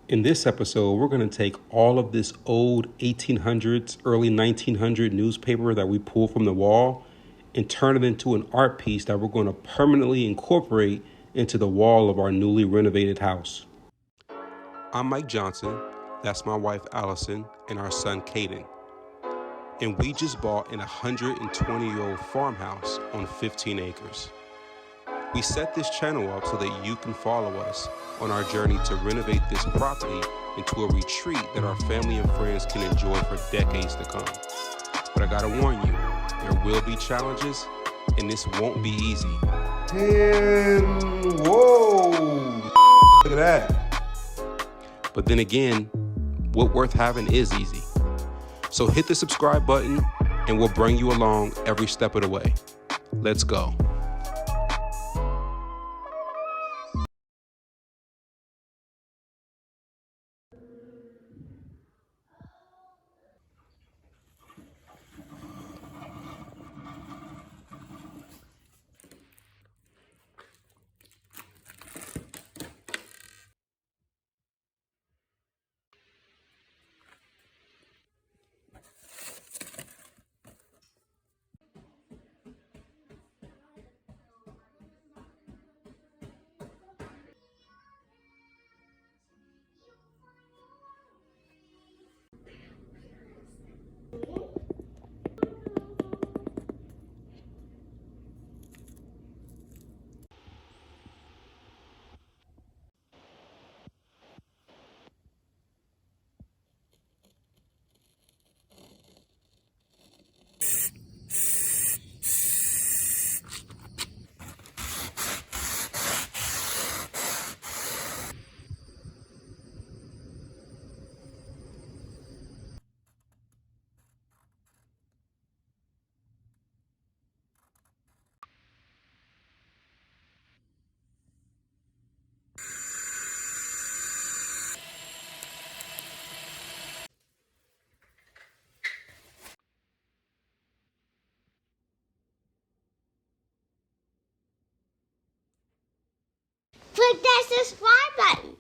In this episode, we're going to take all of this old 1800s, early 1900 newspaper that we pulled from the wall and turn it into an art piece that we're going to permanently incorporate into the wall of our newly renovated house. I'm Mike Johnson, that's my wife Allison, and our son Caden. And we just bought an 120-year-old farmhouse on 15 acres. We set this channel up so that you can follow us on our journey to renovate this property into a retreat that our family and friends can enjoy for decades to come. But I gotta warn you, there will be challenges, and this won't be easy. And whoa, look at that. But then again, what worth having is easy. So hit the subscribe button, and we'll bring you along every step of the way. Let's go. Click that subscribe button.